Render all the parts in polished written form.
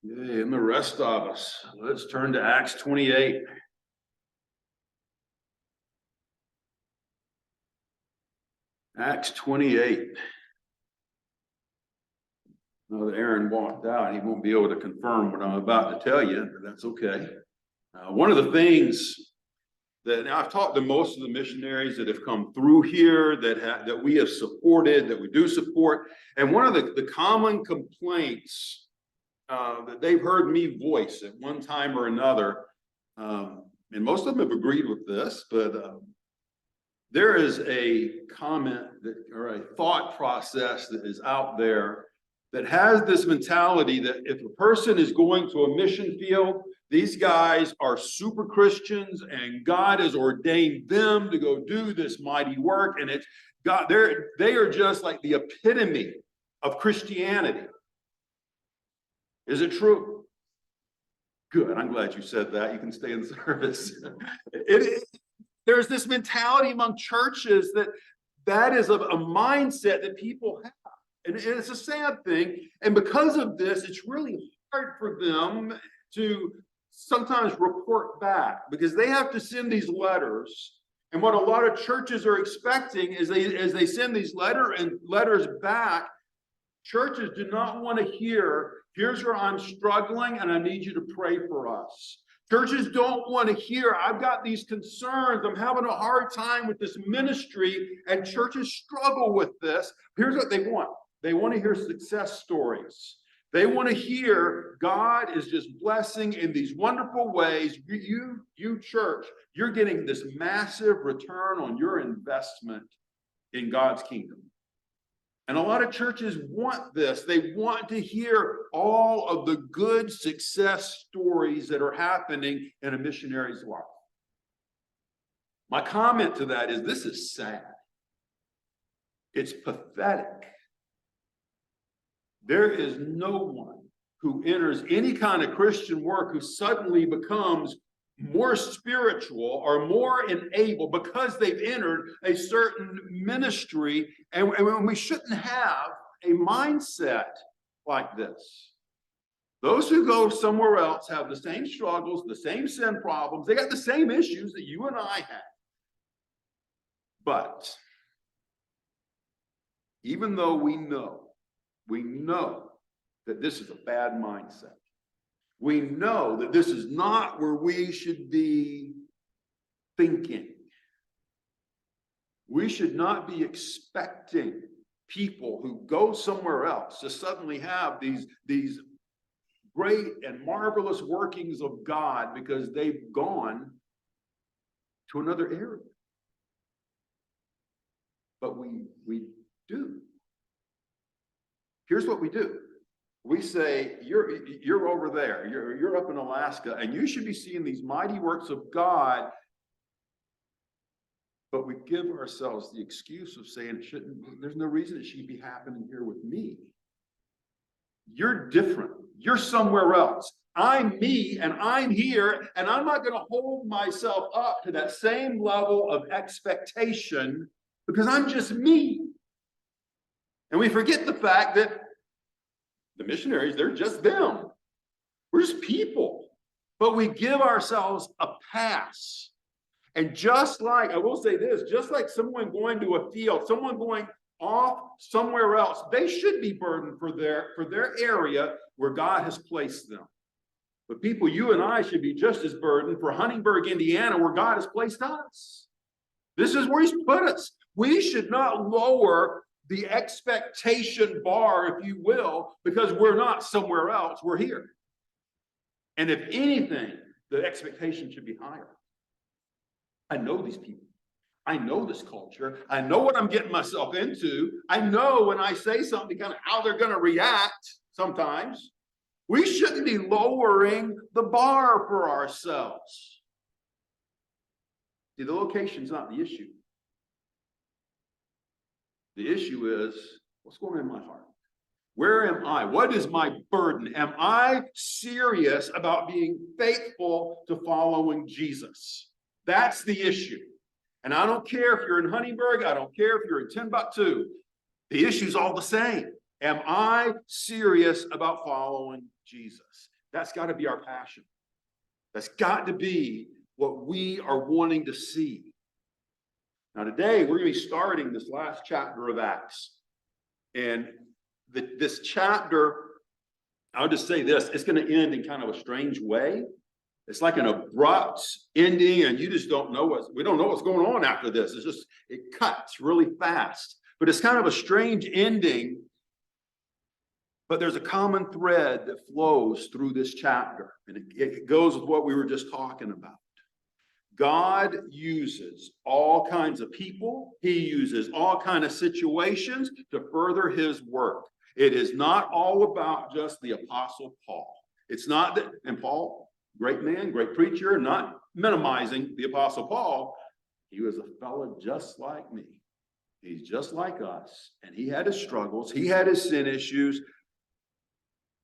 Yeah, and the rest of us. Let's turn to Acts 28. Acts 28. Now that Aaron walked out, he won't be able to confirm what I'm about to tell you, but that's okay. One of the things that now I've talked to most of the missionaries that have come through here that we have supported, that we do support, and one of the common complaints that they've heard me voice at one time or another, and most of them have agreed with this, but there is a comment or a thought process that is out there that has this mentality that if a person is going to a mission field, these guys are super Christians and God has ordained them to go do this mighty work. And it's God, they are just like the epitome of Christianity. Is it true? Good. I'm glad you said that. You can stay in service. There's this mentality among churches that is a mindset that people have. And it's a sad thing. And because of this, it's really hard for them to sometimes report back because they have to send these letters. And what a lot of churches are expecting is as they send these letters back, churches do not want to hear, here's where I'm struggling and I need you to pray for us. Churches don't want to hear, I've got these concerns, I'm having a hard time with this ministry, and churches struggle with this. Here's what they want. They want to hear success stories. They want to hear God is just blessing in these wonderful ways. You church, you're getting this massive return on your investment in God's kingdom. And a lot of churches want this. They want to hear all of the good success stories that are happening in a missionary's life. My comment to that is this is sad. It's pathetic. There is no one who enters any kind of Christian work who suddenly becomes more spiritual or more enabled because they've entered a certain ministry. And we shouldn't have a mindset like this. Those who go somewhere else have the same struggles, the same sin problems. They got the same issues that you and I have. But even though we know that this is a bad mindset. We know that this is not where we should be thinking. We should not be expecting people who go somewhere else to suddenly have these great and marvelous workings of God because they've gone to another area. But we do. Here's what we do. We say, you're over there, you're up in Alaska, and you should be seeing these mighty works of God. But we give ourselves the excuse of saying there's no reason it should be happening here with me. You're different. You're somewhere else. I'm me and I'm here, and I'm not going to hold myself up to that same level of expectation because I'm just me. And we forget the fact that the missionaries, they're just them. We're just people. But we give ourselves a pass. And just like, I will say this, just like someone going to a field, someone going off somewhere else, they should be burdened for their area where God has placed them. But people, you and I should be just as burdened for Huntingburg, Indiana, where God has placed us. This is where He's put us. We should not lower the expectation bar, if you will, because we're not somewhere else, we're here. And if anything, the expectation should be higher. I know these people. I know this culture. I know what I'm getting myself into. I know when I say something, kind of how they're going to react sometimes. We shouldn't be lowering the bar for ourselves. See, the location's not the issue. The issue is, what's going on in my heart? Where am I? What is my burden? Am I serious about being faithful to following Jesus? That's the issue. And I don't care if you're in Huntingburg. I don't care if you're in Timbuktu. The issue's all the same. Am I serious about following Jesus? That's got to be our passion. That's got to be what we are wanting to see. Now, today, we're going to be starting this last chapter of Acts. And this chapter, I'll just say this, it's going to end in kind of a strange way. It's like an abrupt ending, and you just don't know we don't know what's going on after this. It cuts really fast. But it's kind of a strange ending. But there's a common thread that flows through this chapter, and it goes with what we were just talking about. God uses all kinds of people. He uses all kinds of situations to further his work. It is not all about just the Apostle Paul. It's not that, and Paul, great man, great preacher, not minimizing the Apostle Paul. He was a fellow just like me. He's just like us, and he had his struggles. He had his sin issues.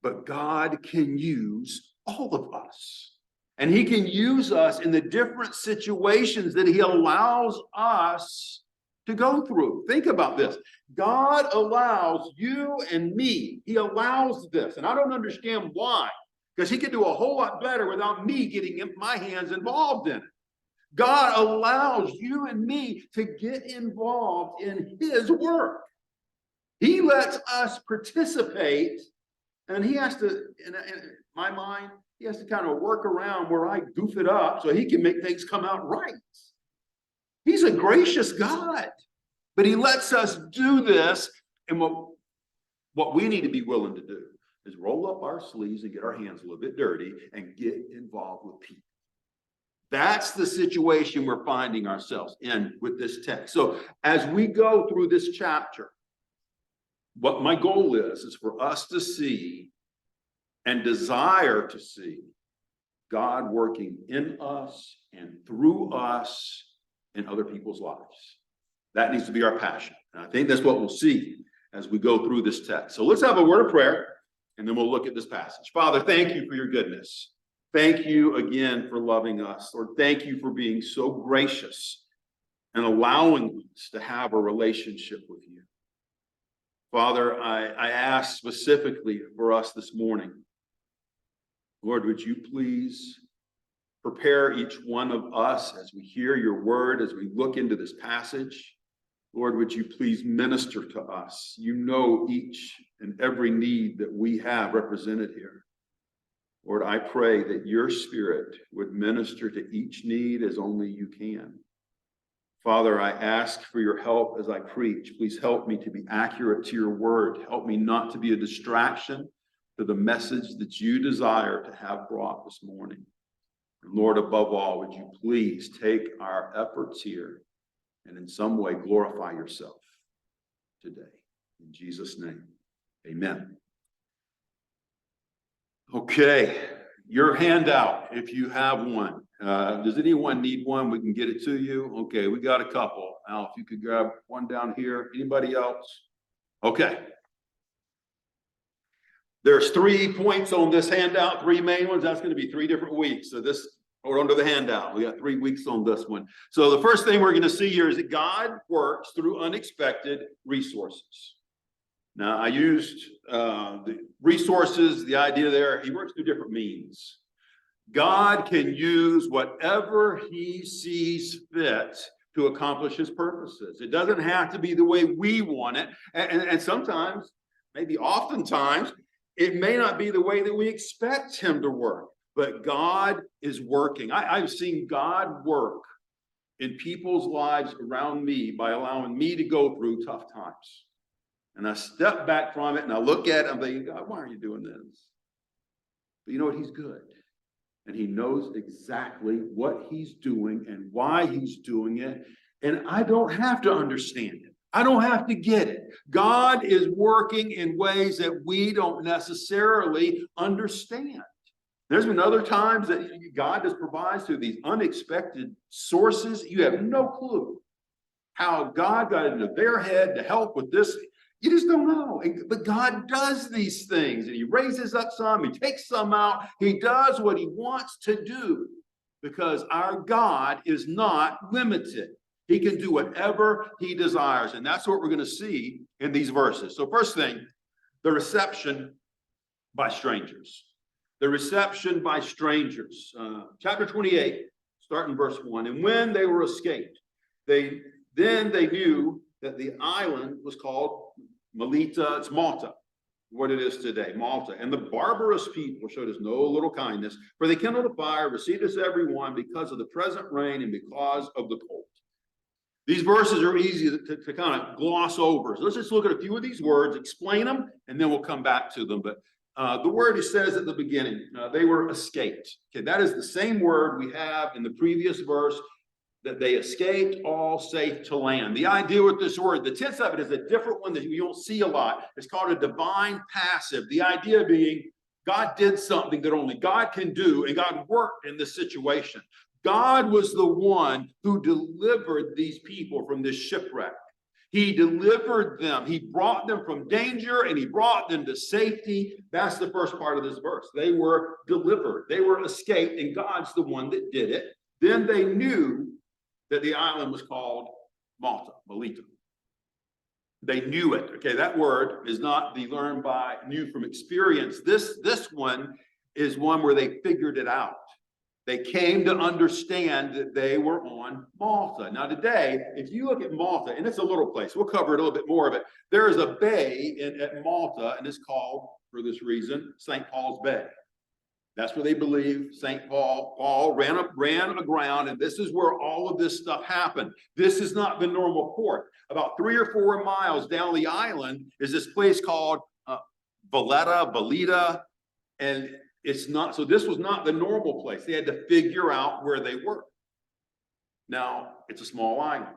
But God can use all of us. And he can use us in the different situations that he allows us to go through. Think about this. God allows you and me. He allows this. And I don't understand why. Because he could do a whole lot better without me getting my hands involved in it. God allows you and me to get involved in his work. He lets us participate. And he has to, in my mind, he has to kind of work around where I goof it up so he can make things come out right. He's a gracious God, but he lets us do this. And what we need to be willing to do is roll up our sleeves and get our hands a little bit dirty and get involved with people. That's the situation we're finding ourselves in with this text. So as we go through this chapter, what my goal is for us to see and desire to see God working in us and through us in other people's lives. That needs to be our passion. And I think that's what we'll see as we go through this text. So let's have a word of prayer, and then we'll look at this passage. Father, thank you for your goodness. Thank you again for loving us. Lord, thank you for being so gracious and allowing us to have a relationship with you. Father, I ask specifically for us this morning. Lord, would you please prepare each one of us as we hear your word, as we look into this passage. Lord, would you please minister to us? You know each and every need that we have represented here. Lord, I pray that your spirit would minister to each need as only you can. Father, I ask for your help as I preach. Please help me to be accurate to your word. Help me not to be a distraction to the message that you desire to have brought this morning. And Lord, above all, would you please take our efforts here and in some way glorify yourself today. In Jesus' name, amen. Okay, your handout, if you have one. Does anyone need one? We can get it to you. Okay, we got a couple. Al, if you could grab one down here. Anybody else? Okay. There's 3 points on this handout, 3 main ones. That's going to be 3 different weeks. So or under the handout, we got 3 weeks on this one. So the first thing we're going to see here is that God works through unexpected resources. Now, I used the resources, the idea there, he works through different means. God can use whatever he sees fit to accomplish his purposes. It doesn't have to be the way we want it. And sometimes, maybe oftentimes, it may not be the way that we expect him to work. But God is working. I've seen God work in people's lives around me by allowing me to go through tough times. And I step back from it and I look at it and I'm thinking, God, why are you doing this? But you know what? He's good. And he knows exactly what he's doing and why he's doing it. And I don't have to understand it. I don't have to get it. God is working in ways that we don't necessarily understand. There's been other times that God just provides through these unexpected sources. You have no clue how God got into their head to help with this. You just don't know. But God does these things, and he raises up some, he takes some out. He does what he wants to do because our God is not limited. He can do whatever he desires. And that's what we're going to see in these verses. So first thing, The reception by strangers. The reception by strangers. Chapter 28, starting verse 1. And when they were escaped, they knew that the island was called Melita. It's Malta, what it is today, Malta. And the barbarous people showed us no little kindness, for they kindled a fire, received us every one because of the present rain and because of the cold. These verses are easy to kind of gloss over. So let's just look at a few of these words, explain them, and then we'll come back to them. But the word it says at the beginning, they were escaped. Okay, that is the same word we have in the previous verse, that they escaped all safe to land. The idea with this word, the tense of it is a different one that you don't see a lot. It's called a divine passive. The idea being God did something that only God can do, and God worked in this situation. God was the one who delivered these people from this shipwreck. He delivered them. He brought them from danger and he brought them to safety. That's the first part of this verse. They were delivered. They were escaped, and God's the one that did it. Then they knew that the island was called Malta, Melita. They knew it. Okay, that word is not the learned by, knew from experience. This one is one where they figured it out. They came to understand that they were on Malta. Now today, if you look at Malta, and it's a little place, we'll cover it a little bit more of it. There is a bay at Malta, and it's called, for this reason, St. Paul's Bay. That's where they believe St. Paul ran aground, and this is where all of this stuff happened. This is not the normal port. About 3 or 4 miles down the island is this place called Valletta, and it's not, so this was not the normal place. They had to figure out where they were. Now, it's a small island,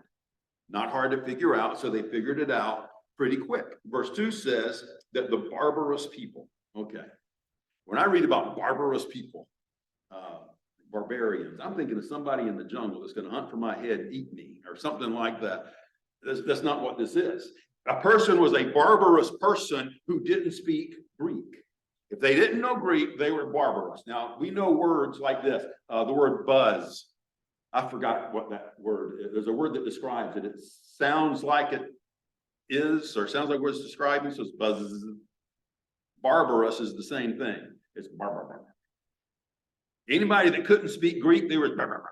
not hard to figure out, so they figured it out pretty quick. Verse 2 says that the barbarous people, okay. When I read about barbarous people, barbarians, I'm thinking of somebody in the jungle that's going to hunt for my head and eat me, or something like that. That's not what this is. A person was a barbarous person who didn't speak Greek. If they didn't know Greek, they were barbarous. Now, we know words like this, the word buzz. I forgot what that word is. There's a word that describes it. It sounds like it is, or sounds like what it's describing, so it's buzz. Barbarous is the same thing. It's barbar. Anybody that couldn't speak Greek, they were barbar.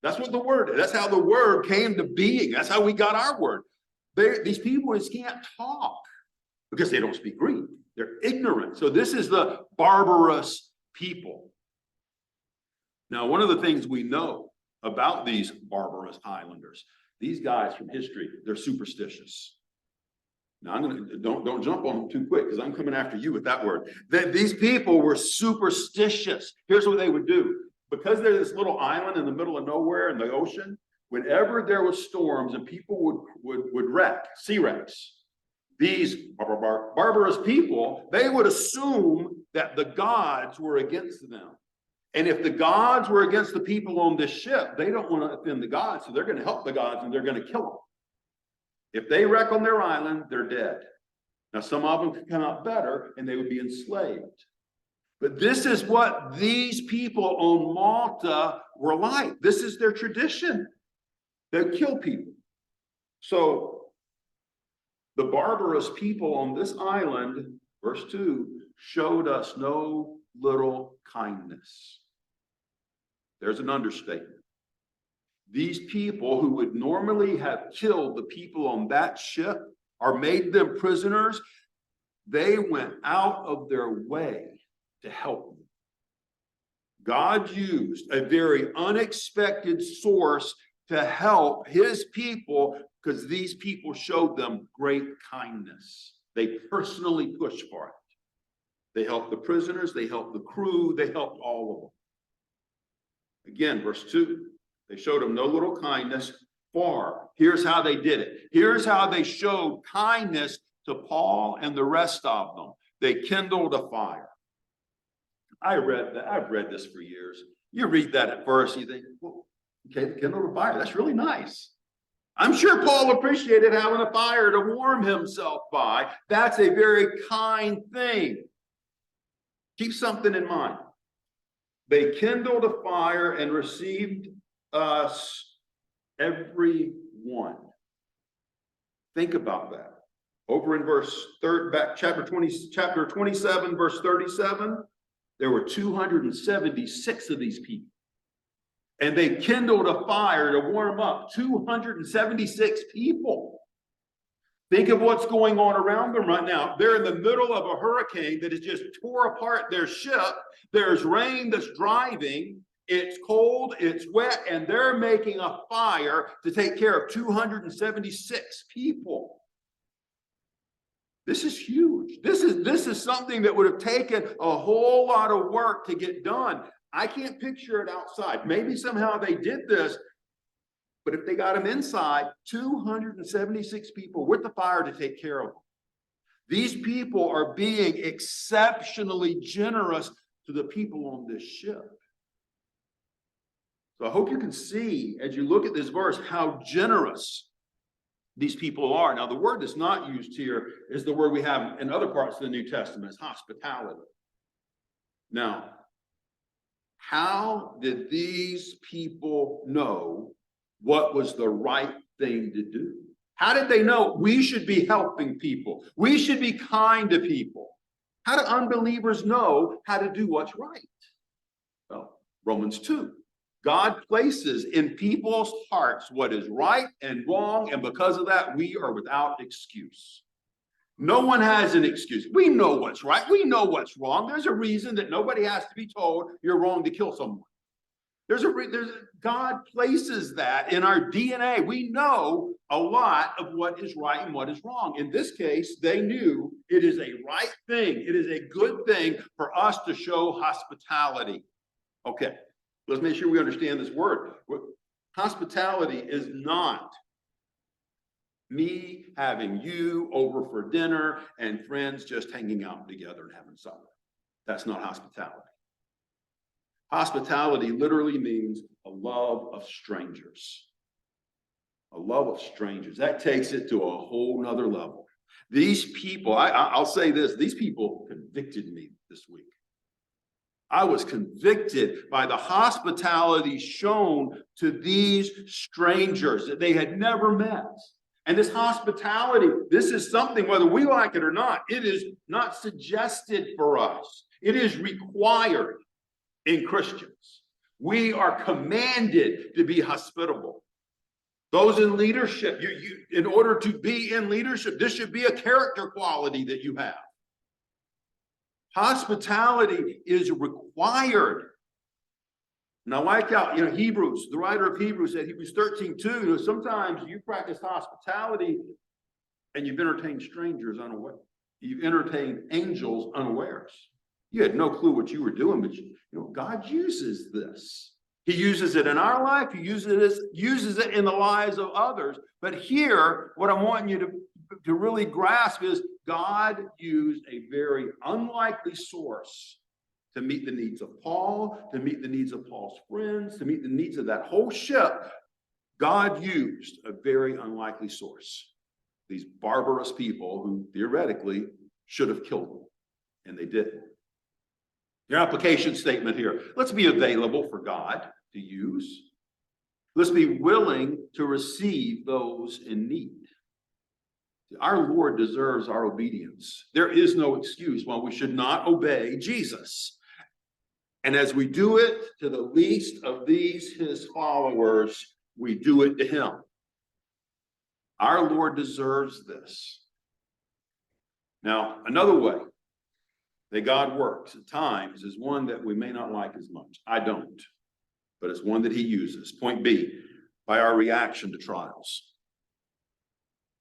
That's what the word is. That's how the word came to being. That's how we got our word. These people just can't talk because they don't speak Greek. They're ignorant. So this is the barbarous people. Now, one of the things we know about these barbarous islanders, these guys from history, they're superstitious. Now, don't jump on them too quick, because I'm coming after you with that word. These people were superstitious. Here's what they would do. Because they're this little island in the middle of nowhere in the ocean, whenever there was storms and people would wreck, sea wrecks, these barbarous people, they would assume that the gods were against them. And if the gods were against the people on this ship, they don't want to offend the gods, so they're going to help the gods and they're going to kill them. If they wreck on their island, they're dead. Now, some of them could come out better and they would be enslaved. But this is what these people on Malta were like. This is their tradition. They kill people. So the barbarous people on this island, verse 2, showed us no little kindness. There's an understatement. These people who would normally have killed the people on that ship or made them prisoners, they went out of their way to help them. God used a very unexpected source to help his people because these people showed them great kindness. They personally pushed for it. They helped the prisoners, they helped the crew, they helped all of them. Again, verse 2. They showed them no little kindness, for here's how they did it. Here's how they showed kindness to Paul and the rest of them. They kindled a fire. I've read this for years. You read that at first, you think, well, okay, kindled a fire. That's really nice. I'm sure Paul appreciated having a fire to warm himself by. That's a very kind thing. Keep something in mind. They kindled a fire and received us, every one. Think about that. Over in chapter 27, verse 37, there were 276 of these people. And they kindled a fire to warm up 276 people. Think of what's going on around them right now. They're in the middle of a hurricane that has just tore apart their ship. There's rain that's driving. It's cold, it's wet, and they're making a fire to take care of 276 people. This is huge. This is something that would have taken a whole lot of work to get done. I can't picture it outside. Maybe somehow they did this, but if they got them inside, 276 people with the fire to take care of them. These people are being exceptionally generous to the people on this ship. So I hope you can see, as you look at this verse, how generous these people are. Now, the word that's not used here is the word we have in other parts of the New Testament, is hospitality. Now, how did these people know what was the right thing to do? How did they know we should be helping people? We should be kind to people. How do unbelievers know how to do what's right? Well, Romans 2. God places in people's hearts what is right and wrong, and because of that, we are without excuse. No one has an excuse. We know what's right. We know what's wrong. There's a reason that nobody has to be told you're wrong to kill someone. God places that in our DNA. We know a lot of what is right and what is wrong. In this case, they knew it is a right thing. It is a good thing for us to show hospitality. Okay. Let's make sure we understand this word. Hospitality is not me having you over for dinner and friends just hanging out together and having supper. That's not hospitality. Hospitality literally means a love of strangers. A love of strangers. That takes it to a whole nother level. These people, I'll say this, these people convicted me this week. I was convicted by the hospitality shown to these strangers that they had never met. And this hospitality, this is something, whether we like it or not, it is not suggested for us. It is required in Christians. We are commanded to be hospitable. Those in leadership, in order to be in leadership, this should be a character quality that you have. Hospitality is required. Now, like how, Hebrews, the writer of Hebrews said, Hebrews 13:2, sometimes you practice hospitality and you've entertained strangers unaware. You've entertained angels unawares. You had no clue what you were doing, but God uses this. He uses it in our life. He uses it in the lives of others. But here, what I want you to really grasp is God used a very unlikely source to meet the needs of Paul, to meet the needs of Paul's friends, to meet the needs of that whole ship. God used a very unlikely source. These barbarous people who theoretically should have killed them, and they didn't. Your application statement here. Let's be available for God to use. Let's be willing to receive those in need. Our Lord deserves our obedience. There is no excuse why we should not obey Jesus. And as we do it to the least of these, his followers, we do it to him. Our Lord deserves this. Now, another way that God works at times is one that we may not like as much. I don't, but it's one that he uses. Point B, by our reaction to trials.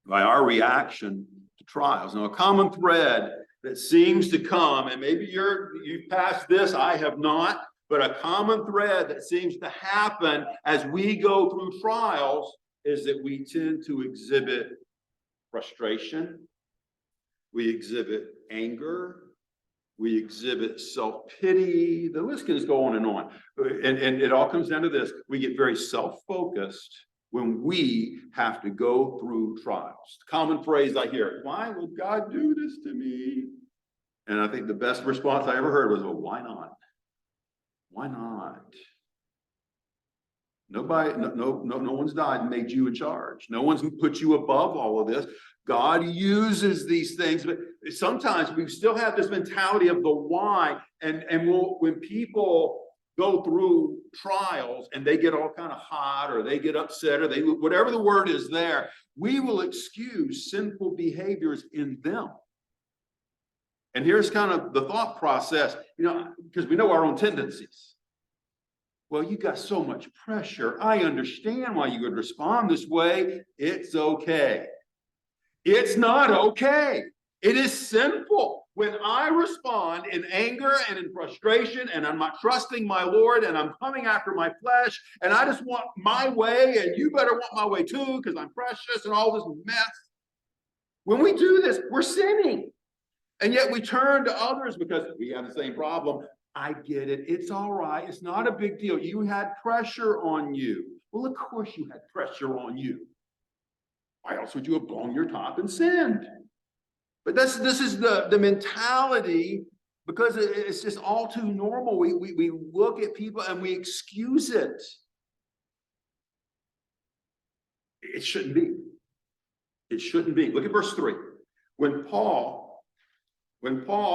By our reaction to trials. Now, a common thread that seems to come, and maybe you've passed this, I have not, but a common thread that seems to happen as we go through trials is that we tend to exhibit frustration, we exhibit anger, we exhibit self-pity. The list can just go on. And it all comes down to this. We get very self-focused when we have to go through trials. The common phrase I hear, why would God do this to me? And I think the best response I ever heard was, well, why not? Why not? No one's died and made you in charge. No one's put you above all of this. God uses these things, but sometimes we still have this mentality of the why. And when people go through trials and they get all kind of hot or they get upset or whatever the word is there, we will excuse sinful behaviors in them. And here's kind of the thought process, because we know our own tendencies. Well, you got so much pressure. I understand why you would respond this way. It's okay. It's not okay. It is sinful. When I respond in anger and in frustration, and I'm not trusting my Lord, and I'm coming after my flesh, and I just want my way, and you better want my way too, because I'm precious and all this mess. When we do this, we're sinning. And yet we turn to others because we have the same problem. I get it. It's all right. It's not a big deal. You had pressure on you. Well, of course you had pressure on you. Why else would you have blown your top and sinned? But this is the mentality, because it's just all too normal. We look at people and we excuse it. It shouldn't be. It shouldn't be. Look at verse 3. When Paul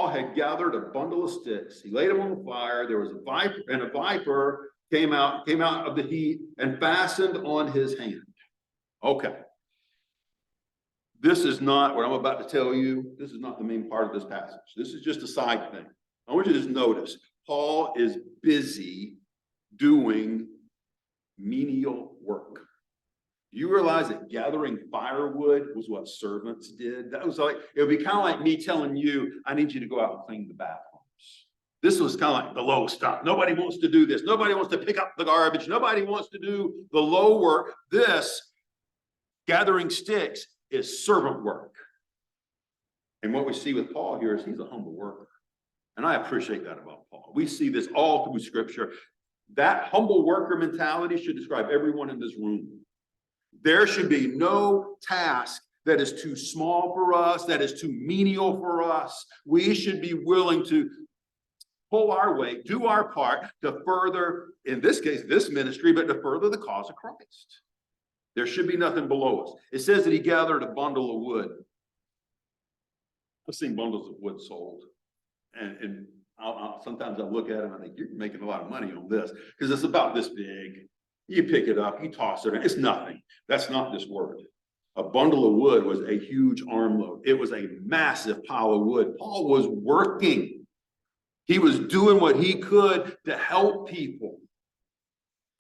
had gathered a bundle of sticks, he laid them on the fire. There was a viper, and a viper came out of the heat and fastened on his hand. Okay. This is not what I'm about to tell you. This is not the main part of this passage. This is just a side thing. I want you to just notice, Paul is busy doing menial work. Do you realize that gathering firewood was what servants did? That was like, it would be kind of like me telling you, I need you to go out and clean the bathrooms. This was kind of like the low stuff. Nobody wants to do this. Nobody wants to pick up the garbage. Nobody wants to do the low work. This, gathering sticks, is servant work. And what we see with Paul here is he's a humble worker. And I appreciate that about Paul. We see this all through Scripture. That humble worker mentality should describe everyone in this room. There should be no task that is too small for us, that is too menial for us. We should be willing to pull our weight, do our part to further, in this case, this ministry, but to further the cause of Christ. There should be nothing below us. It says that he gathered a bundle of wood. I've seen bundles of wood sold. And sometimes I look at them and I think, you're making a lot of money on this, because it's about this big. You pick it up, you toss it, it's nothing. That's not this word. A bundle of wood was a huge armload. It was a massive pile of wood. Paul was working. He was doing what he could to help people.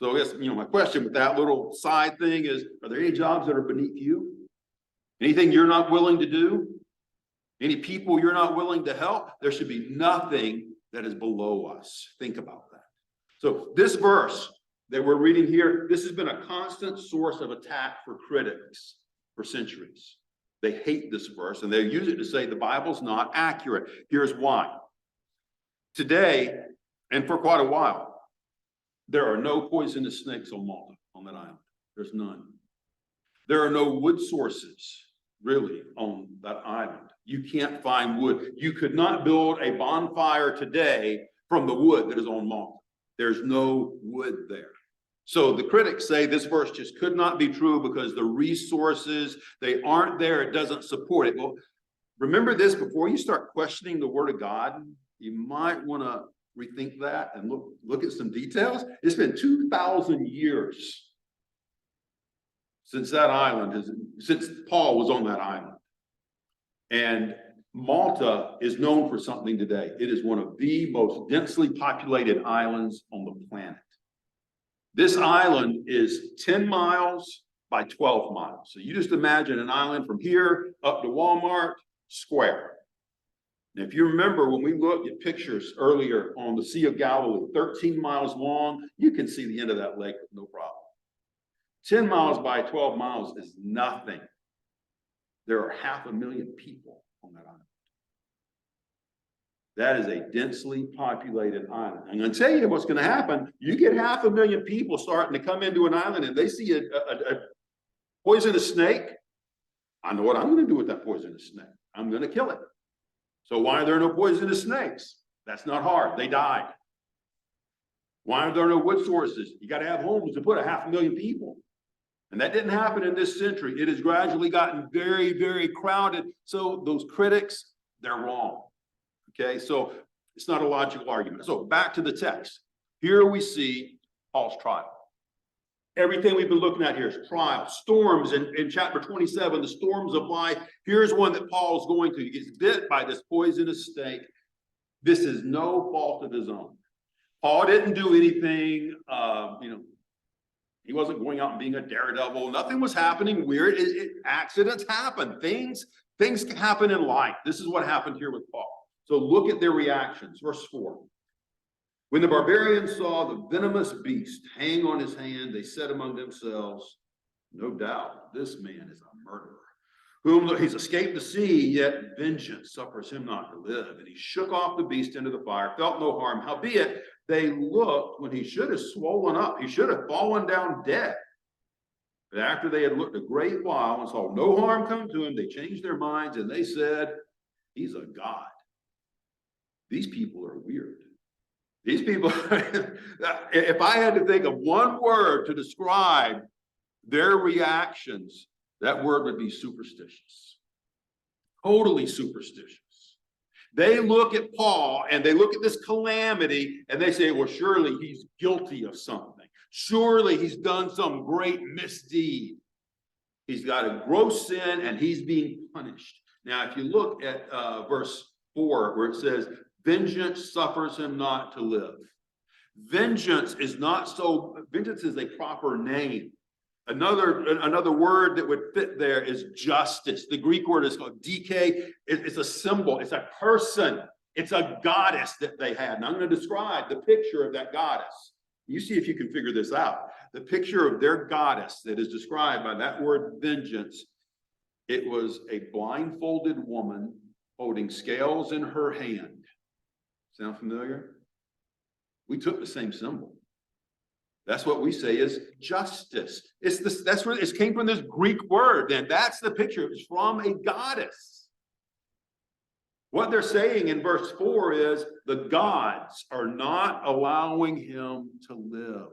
So I guess, my question with that little side thing is, are there any jobs that are beneath you? Anything you're not willing to do? Any people you're not willing to help? There should be nothing that is below us. Think about that. So this verse that we're reading here, this has been a constant source of attack for critics for centuries. They hate this verse and they use it to say the Bible's not accurate. Here's why. Today, and for quite a while, there are no poisonous snakes on Malta, on that island. There's none. There are no wood sources, really, on that island. You can't find wood. You could not build a bonfire today from the wood that is on Malta. There's no wood there. So the critics say this verse just could not be true because the resources, they aren't there. It doesn't support it. Well, remember this, before you start questioning the word of God, you might want to rethink that and look at some details. It's been 2,000 years since that island since Paul was on that island. And Malta is known for something today. It is one of the most densely populated islands on the planet. This island is 10 miles by 12 miles. So you just imagine an island from here up to Walmart Square. And if you remember, when we looked at pictures earlier on the Sea of Galilee, 13 miles long, you can see the end of that lake with no problem. 10 miles by 12 miles is nothing. There are 500,000 people on that island. That is a densely populated island. I'm going to tell you what's going to happen. You get 500,000 people starting to come into an island and they see a poisonous snake. I know what I'm going to do with that poisonous snake. I'm going to kill it. So why are there no poisonous snakes? That's not hard. They died. Why are there no wood sources? You got to have homes to put 500,000 people. And that didn't happen in this century. It has gradually gotten very, very crowded. So those critics, they're wrong. Okay, so it's not a logical argument. So back to the text. Here we see Paul's trial. Everything we've been looking at here is trial, storms. In chapter 27, the storms of life. Here's one that Paul's going to. He gets bit by this poisonous snake. This is no fault of his own. Paul didn't do anything, he wasn't going out and being a daredevil. Nothing was happening weird. Accidents happen. Things happen in life. This is what happened here with Paul. So look at their reactions. Verse 4. When the barbarians saw the venomous beast hang on his hand, they said among themselves, no doubt this man is a murderer, whom he's escaped the sea, yet vengeance suffers him not to live. And he shook off the beast into the fire, felt no harm. Howbeit, they looked when he should have swollen up. He should have fallen down dead. But after they had looked a great while and saw no harm come to him, they changed their minds and they said, he's a god. These people are weird. These people, if I had to think of one word to describe their reactions, that word would be superstitious. Totally superstitious. They look at Paul and they look at this calamity and they say, well, surely he's guilty of something. Surely he's done some great misdeed. He's got a gross sin and he's being punished. Now, if you look at verse 4, where it says, vengeance suffers him not to live. Vengeance is a proper name. Another word that would fit there is justice. The Greek word is called dike. It's a symbol. It's a person. It's a goddess that they had. And I'm going to describe the picture of that goddess. You see if you can figure this out. The picture of their goddess that is described by that word vengeance, it was a blindfolded woman holding scales in her hand. Sound familiar? We took the same symbol. That's what we say is justice. That's where it came from, this Greek word. And that's the picture. It's from a goddess. What they're saying in verse 4 is the gods are not allowing him to live.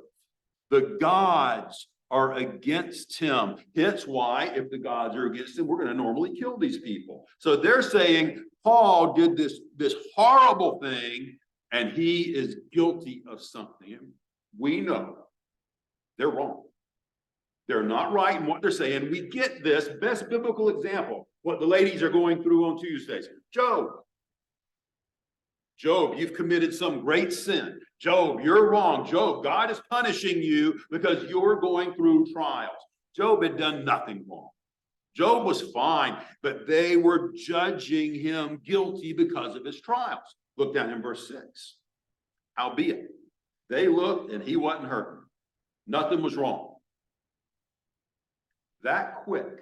The gods are against him. Hence why, if the gods are against him, we're going to normally kill these people. So they're saying Paul did this horrible thing and he is guilty of something. We know they're wrong. They're not right in what they're saying. We get this best biblical example, what the ladies are going through on Tuesdays. Job, you've committed some great sin. Job, you're wrong. Job, God is punishing you because you're going through trials. Job had done nothing wrong. Job was fine, but they were judging him guilty because of his trials. Look down in verse 6. Howbeit, they looked and he wasn't hurting. Nothing was wrong. That quick,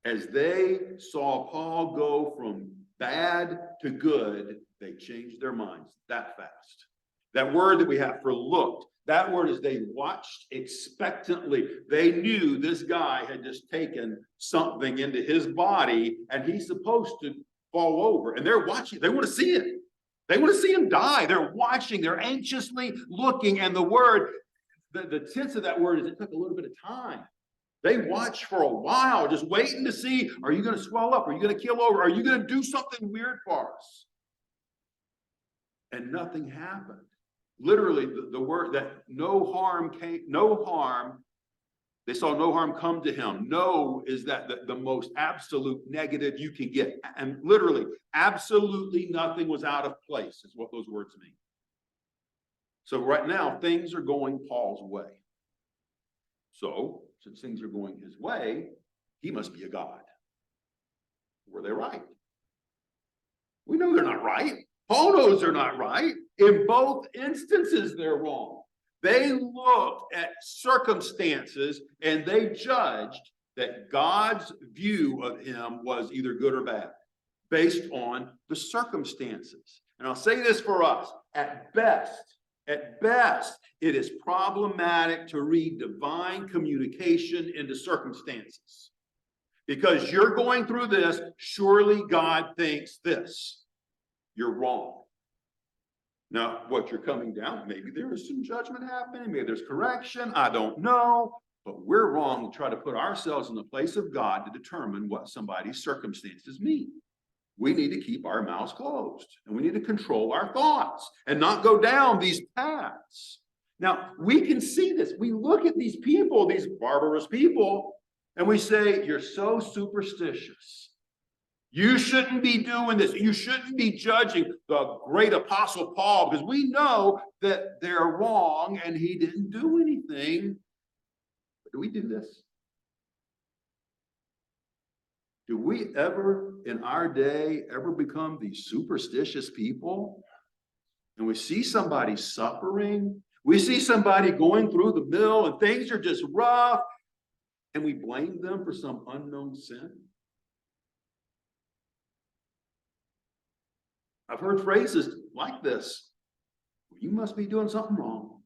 as they saw Paul go from bad to good, they changed their minds that fast. That word that we have for looked, that word is they watched expectantly. They knew this guy had just taken something into his body and he's supposed to fall over. And they're watching. They want to see it. They want to see him die. They're watching. They're anxiously looking. And the word, the tense of that word is it took a little bit of time. They watched for a while, just waiting to see, are you going to swell up? Are you going to keel over? Are you going to do something weird for us? And nothing happened. Literally, the word that no harm came, no harm, they saw no harm come to him. No is that the most absolute negative you can get. And literally, absolutely nothing was out of place is what those words mean. So right now, things are going Paul's way. So, since things are going his way, he must be a god. Were they right? We know they're not right. Paul knows they're not right. In both instances, they're wrong. They looked at circumstances and they judged that God's view of him was either good or bad based on the circumstances. And I'll say this for us, at best, it is problematic to read divine communication into circumstances. Because you're going through this, surely God thinks this. You're wrong. Now, what you're coming down, maybe there is some judgment happening, maybe there's correction, I don't know. But we're wrong to try to put ourselves in the place of God to determine what somebody's circumstances mean. We need to keep our mouths closed, and we need to control our thoughts and not go down these paths. Now, we can see this. We look at these people, these barbarous people, and we say, you're so superstitious. You shouldn't be doing this. You shouldn't be judging the great apostle Paul, because we know that they're wrong and he didn't do anything. But do we do this? Do we ever in our day ever become these superstitious people? And we see somebody suffering, we see somebody going through the mill and things are just rough, and we blame them for some unknown sin? I've heard phrases like this: you must be doing something wrong.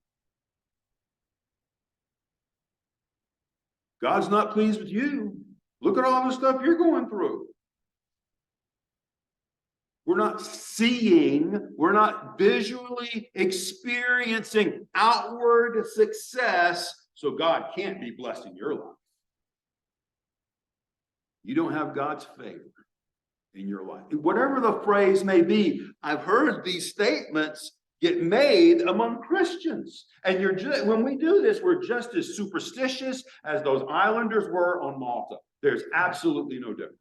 God's not pleased with you. Look at all the stuff you're going through. We're not seeing, we're not visually experiencing outward success, so God can't be blessing your life. You don't have God's favor in your life. Whatever the phrase may be, I've heard these statements get made among Christians. And when we do this, we're just as superstitious as those islanders were on Malta. There's absolutely no difference.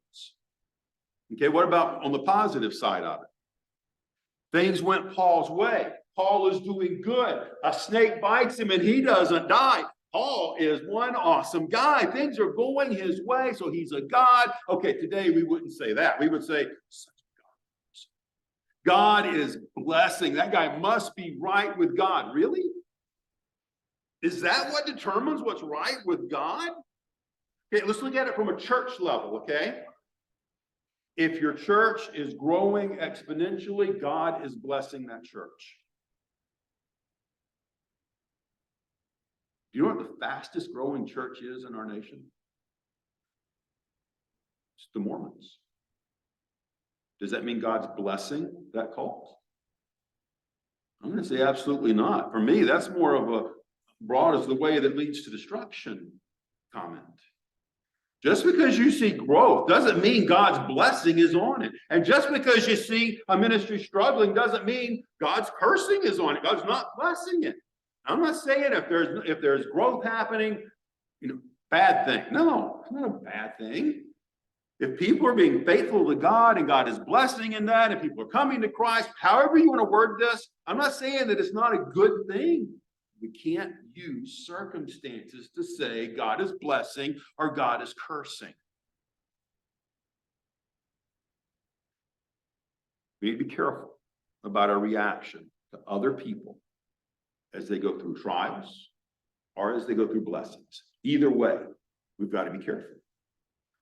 Okay, what about on the positive side of it? Things went Paul's way. Paul is doing good. A snake bites him and he doesn't die. Paul is one awesome guy. Things are going his way, so he's a god. Okay, today we wouldn't say that. We would say, God is blessing. That guy must be right with God. Really? Is that what determines what's right with God? Okay, let's look at it from a church level, okay? If your church is growing exponentially, God is blessing that church. Do you know what the fastest growing church is in our nation? It's the Mormons. Does that mean God's blessing that cult? I'm going to say absolutely not. For me, that's more of a broad as the way that leads to destruction comment. Just because you see growth doesn't mean God's blessing is on it. And just because you see a ministry struggling doesn't mean God's cursing is on it. God's not blessing it. I'm not saying if there's growth happening, bad thing. No, it's not a bad thing. If people are being faithful to God and God is blessing in that, and people are coming to Christ, however you want to word this, I'm not saying that it's not a good thing. We can't use circumstances to say God is blessing or God is cursing. We need to be careful about our reaction to other people as they go through trials or as they go through blessings. Either way, we've got to be careful.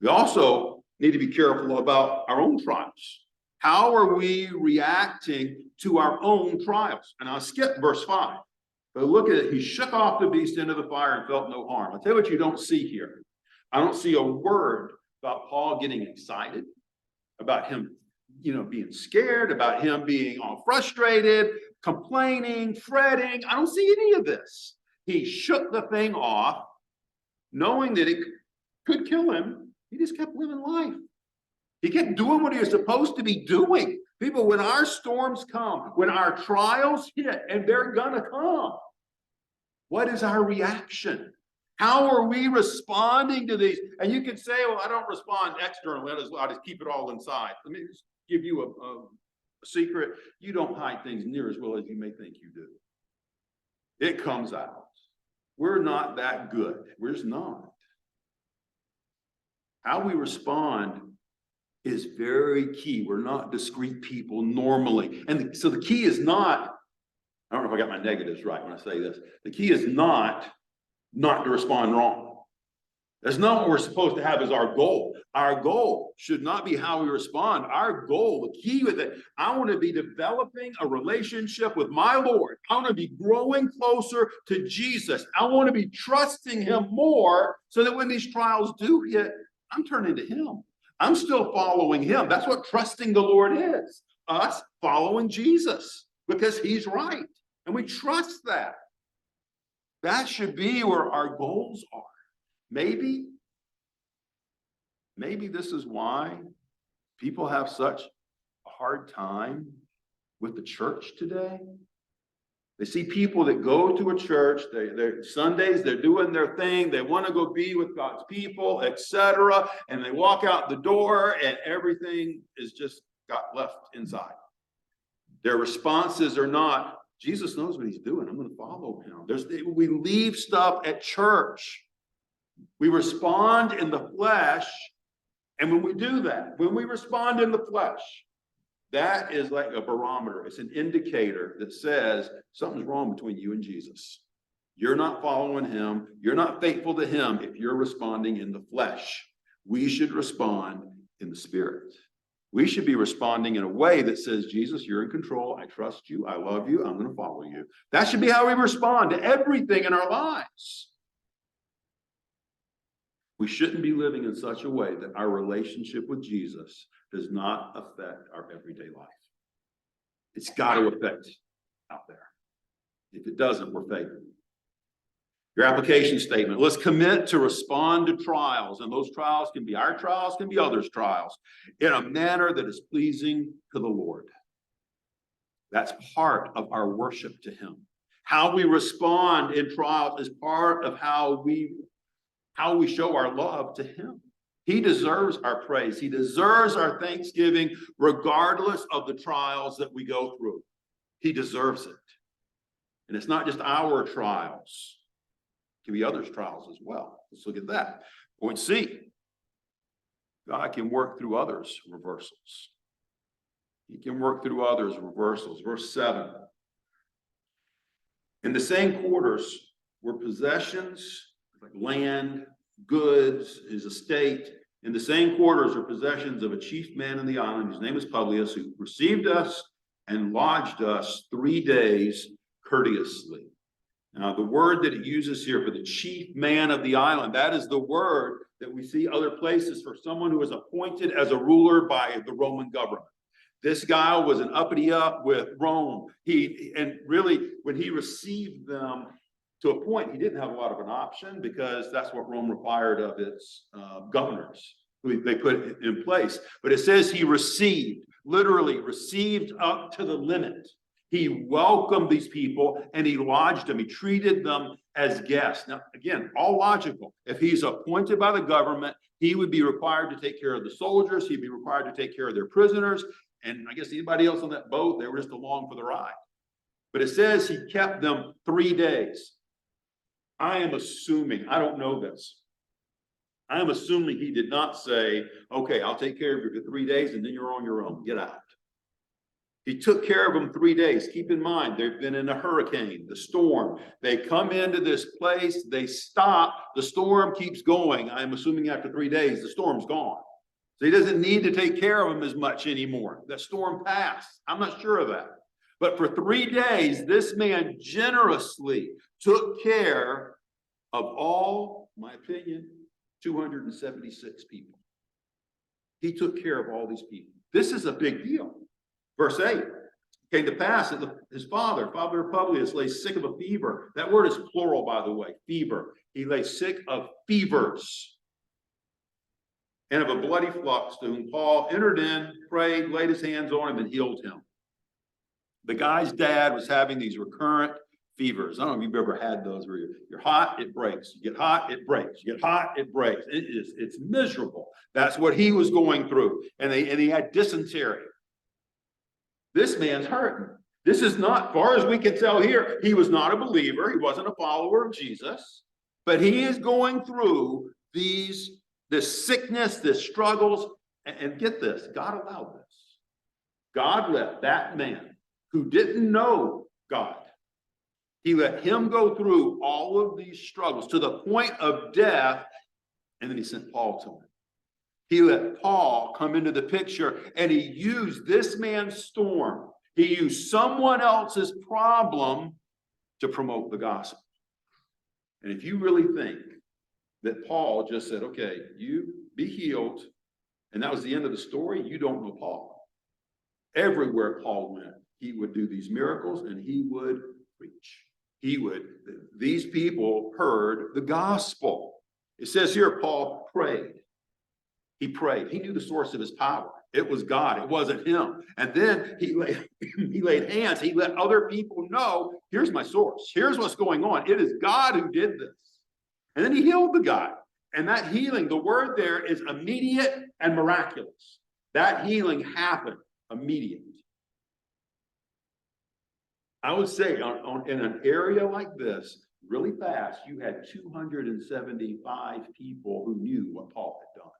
We also need to be careful about our own trials. How are we reacting to our own trials? And I'll skip verse 5. But look at it. He shook off the beast into the fire and felt no harm. I'll tell you what you don't see here. I don't see a word about Paul getting excited, about him, being scared, about him being all frustrated, complaining, fretting. I don't see any of this. He shook the thing off, knowing that it could kill him. He just kept living life. He kept doing what he was supposed to be doing. People, when our storms come, when our trials hit, and they're gonna come, what is our reaction? How are we responding to these? And you can say, well, I don't respond externally. I just keep it all inside. Let me just give you a secret. You don't hide things near as well as you may think you do. It comes out. We're not that good. We're just not. How we respond is very key. We're not discreet people normally. And so the key is not, I don't know if I got my negatives right when I say this. The key is not to respond wrong. That's not what we're supposed to have as our goal. Our goal should not be how we respond. Our goal, the key with it, I want to be developing a relationship with my Lord. I want to be growing closer to Jesus. I want to be trusting him more so that when these trials do hit, I'm turning to him. I'm still following him. That's what trusting the Lord is. Us following Jesus because he's right. And we trust that. That should be where our goals are. maybe this is why people have such a hard time with the church today. They see people that go to a church, they're Sundays, they're doing their thing, they want to go be with God's people, etc. And they walk out the door and everything is just got left inside. Their responses are not, Jesus knows what he's doing, I'm going to follow him. We leave stuff at church. We respond in the flesh. And when we do that, when we respond in the flesh, that is like a barometer. It's an indicator that says something's wrong between you and Jesus. You're not following him. You're not faithful to him if you're responding in the flesh. We should respond in the spirit. We should be responding in a way that says, Jesus, you're in control. I trust you. I love you. I'm going to follow you. That should be how we respond to everything in our lives. We shouldn't be living in such a way that our relationship with Jesus does not affect our everyday life. It's got to affect out there. If it doesn't, we're failing. Your application statement. Let's commit to respond to trials. And those trials can be our trials, can be others' trials, in a manner that is pleasing to the Lord. That's part of our worship to him. How we respond in trials is part of how we show our love to him. He deserves our praise. He deserves our thanksgiving, regardless of the trials that we go through. He deserves it. And it's not just our trials. It can be others' trials as well. Let's look at that. Point C. God can work through others' reversals. He can work through others' reversals. Verse 7. In the same quarters were possessions, like land, goods, his estate. In the same quarters are possessions of a chief man in the island, whose name is Publius, who received us and lodged us 3 days courteously. Now, the word that it uses here for the chief man of the island, that is the word that we see other places for someone who is appointed as a ruler by the Roman government. This guy was an uppity up with Rome. And really, when he received them, to a point, he didn't have a lot of an option, because that's what Rome required of its governors, who they put in place. But it says he received, literally received up to the limit. He welcomed these people and he lodged them. He treated them as guests. Now, again, all logical. If he's appointed by the government, he would be required to take care of the soldiers. He'd be required to take care of their prisoners. And I guess anybody else on that boat, they were just along for the ride. But it says he kept them 3 days. I am assuming, I don't know this. I am assuming he did not say, okay, I'll take care of you for 3 days and then you're on your own, get out. He took care of them 3 days. Keep in mind, they've been in a hurricane, the storm. They come into this place, they stop, the storm keeps going. I'm assuming after 3 days, the storm's gone. So he doesn't need to take care of them as much anymore. The storm passed. I'm not sure of that. But for 3 days, this man generously took care of all, in my opinion, 276 people. He took care of all these people. This is a big deal. Verse 8, came to pass that his father Publius, lay sick of a fever. That word is plural, by the way, fever. He lay sick of fevers and of a bloody flux, to whom Paul entered in, prayed, laid his hands on him, and healed him. The guy's dad was having these recurrent fevers. I don't know if you've ever had those where you're hot, it breaks. You get hot, it breaks. You get hot, it breaks. It's miserable. That's what he was going through. And he had dysentery. This man's hurting. This is not, far as we can tell here, he was not a believer. He wasn't a follower of Jesus. But he is going through this sickness, this struggles. And get this, God allowed this. God let that man who didn't know God, he let him go through all of these struggles to the point of death. And then he sent Paul to him. He let Paul come into the picture, and he used this man's storm. He used someone else's problem to promote the gospel. And if you really think that Paul just said, okay, you be healed, and that was the end of the story, you don't know Paul. Everywhere Paul went, he would do these miracles and he would preach. These people heard the gospel. It says here, Paul prayed. He prayed. He knew the source of his power. It was God. It wasn't him. And then he laid hands. He let other people know, here's my source. Here's what's going on. It is God who did this. And then he healed the guy. And that healing, the word there is immediate and miraculous. That healing happened immediately. I would say in an area like this, really fast, you had 275 people who knew what Paul had done.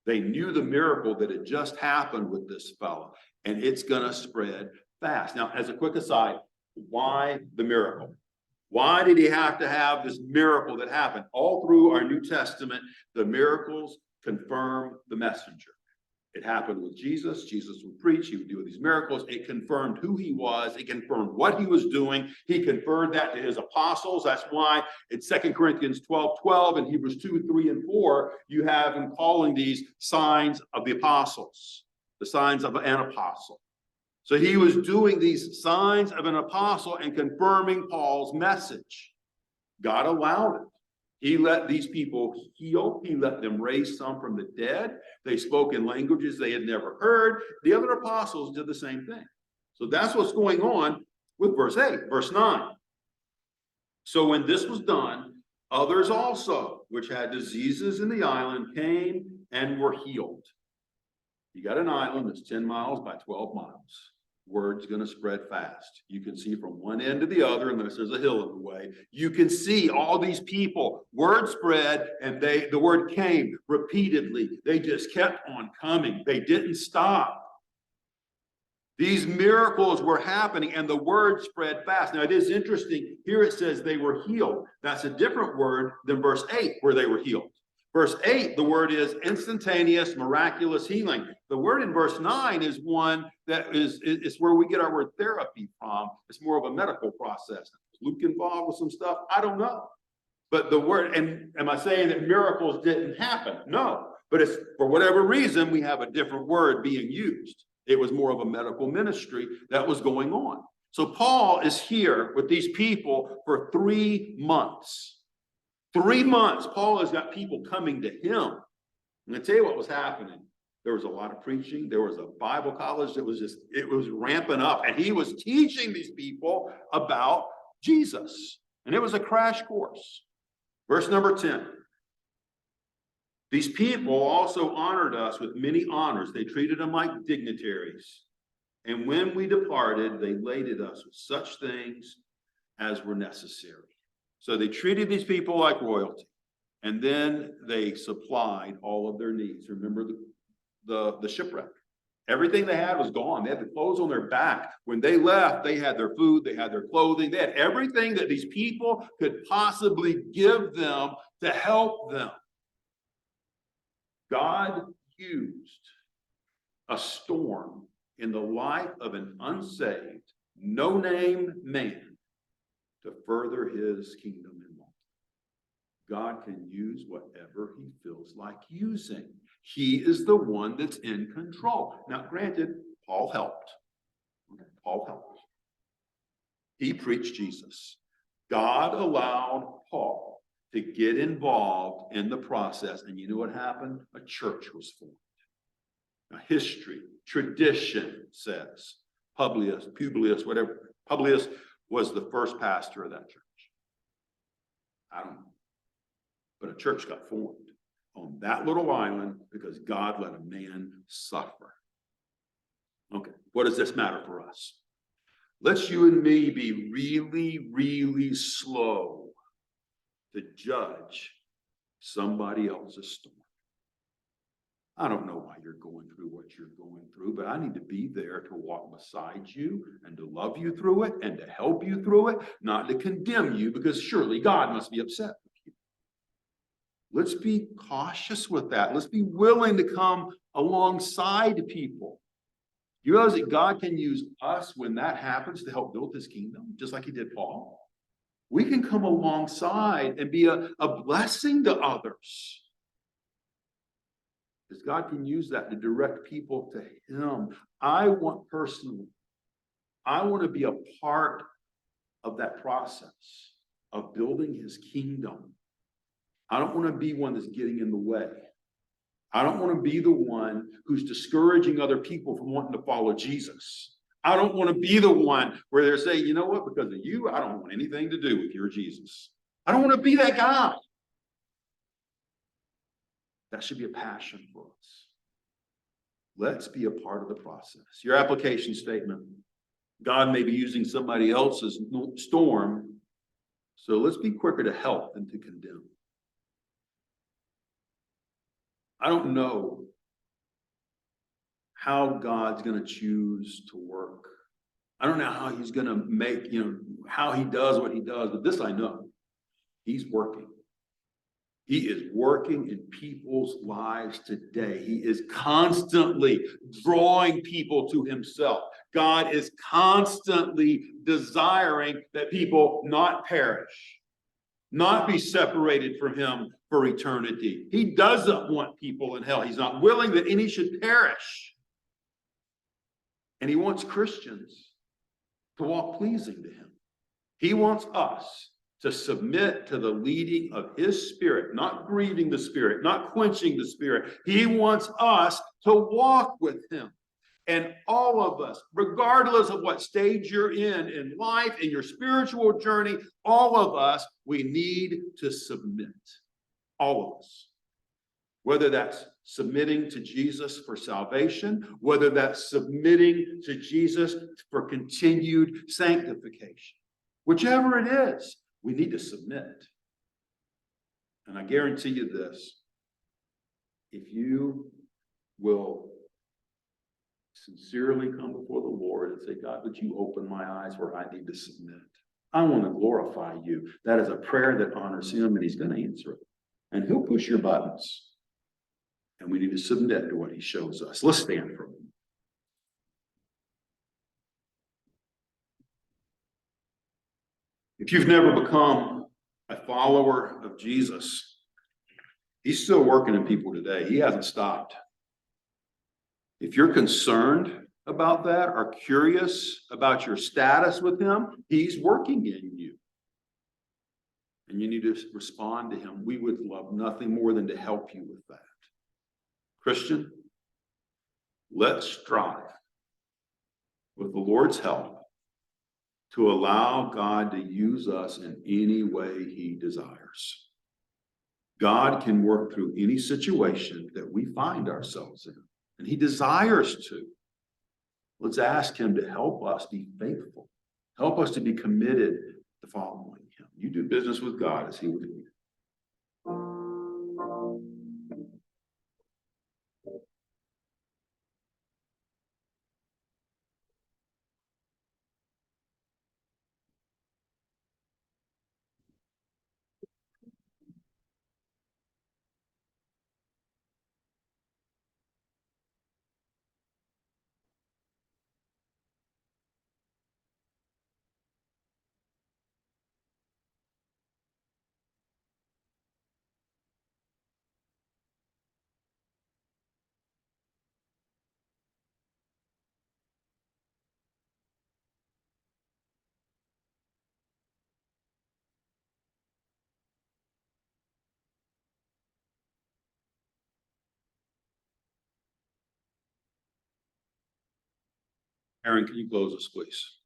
They knew the miracle that had just happened with this fellow, and it's going to spread fast. Now, as a quick aside, why the miracle? Why did he have to have this miracle that happened? All through our New Testament, the miracles confirm the messenger. It happened with Jesus. Jesus would preach. He would do these miracles. It confirmed who he was. It confirmed what he was doing. He conferred that to his apostles. That's why in 2 Corinthians 12:12 and Hebrews 2, 3, and 4, you have him calling these signs of the apostles, the signs of an apostle. So he was doing these signs of an apostle and confirming Paul's message. God allowed it. He let these people heal. He let them raise some from the dead. They spoke in languages they had never heard. The other apostles did the same thing. So that's what's going on with verse 8. Verse 9. So when this was done, others also, which had diseases in the island, came and were healed. You got an island that's 10 miles by 12 miles. Word's going to spread fast. You can see from one end to the other, unless there's a hill in the way. You can see all these people. Word spread, and the word came repeatedly. They just kept on coming. They didn't stop. These miracles were happening, and the word spread fast. Now, it is interesting. Here it says they were healed. That's a different word than verse 8, where they were healed. Verse 8, the word is instantaneous, miraculous healing. The word in verse 9 is one that is where we get our word therapy from. It's more of a medical process. Is Luke involved with some stuff? I don't know. But the word, and am I saying that miracles didn't happen? No. But it's for whatever reason, we have a different word being used. It was more of a medical ministry that was going on. So Paul is here with these people for 3 months. 3 months, Paul has got people coming to him. I'm going to tell you what was happening. There was a lot of preaching. There was a Bible college that was it was ramping up. And he was teaching these people about Jesus. And it was a crash course. Verse number 10. These people also honored us with many honors. They treated them like dignitaries. And when we departed, they laded us with such things as were necessary. So they treated these people like royalty, and then they supplied all of their needs. Remember the shipwreck. Everything they had was gone. They had the clothes on their back. When they left, they had their food, they had their clothing, they had everything that these people could possibly give them to help them. God used a storm in the life of an unsaved, no-name man to further his kingdom in life. God can use whatever he feels like using. He is the one that's in control. Now, granted, Paul helped. Paul helped. He preached Jesus. God allowed Paul to get involved in the process. And you know what happened? A church was formed. Now, history, tradition says, Publius, whatever. Publius was the first pastor of that church. I don't know. But a church got formed on that little island because God let a man suffer. Okay, what does this matter for us? Let's you and me be really, really slow to judge somebody else's story. I don't know why you're going through what you're going through, but I need to be there to walk beside you and to love you through it and to help you through it, not to condemn you, because surely God must be upset with you. Let's be cautious with that. Let's be willing to come alongside people. You realize that God can use us when that happens to help build his kingdom, just like he did Paul? We can come alongside and be a blessing to others. Because God can use that to direct people to him. I want to be a part of that process of building his kingdom. I don't want to be one that's getting in the way. I don't want to be the one who's discouraging other people from wanting to follow Jesus. I don't want to be the one where they're saying, you know what, because of you, I don't want anything to do with your Jesus. I don't want to be that guy. That should be a passion for us. Let's be a part of the process. Your application statement. God may be using somebody else's storm, so let's be quicker to help than to condemn. I don't know how God's going to choose to work. I don't know how he's going to make, how he does what he does, but this I know. He's working. He is working in people's lives today. He is constantly drawing people to himself. God is constantly desiring that people not perish, not be separated from him for eternity. He doesn't want people in hell. He's not willing that any should perish. And he wants Christians to walk pleasing to him. He wants us to submit to the leading of his Spirit, not grieving the Spirit, not quenching the Spirit. He wants us to walk with him. And all of us, regardless of what stage you're in life, in your spiritual journey, all of us, we need to submit. All of us. Whether that's submitting to Jesus for salvation, whether that's submitting to Jesus for continued sanctification. Whichever it is, we need to submit. And I guarantee you this, if you will sincerely come before the Lord and say, God, would you open my eyes where I need to submit? I want to glorify you. That is a prayer that honors him, and he's going to answer it. And he'll push your buttons. And we need to submit to what he shows us. Let's stand for a moment. If you've never become a follower of Jesus, he's still working in people today. He hasn't stopped. If you're concerned about that or curious about your status with him, he's working in you. And you need to respond to him. We would love nothing more than to help you with that. Christian, let's strive with the Lord's help to allow God to use us in any way he desires. God can work through any situation that we find ourselves in, and he desires to. Let's ask him to help us be faithful, help us to be committed to following him. You do business with God as he would lead. Aaron, can you close us, please?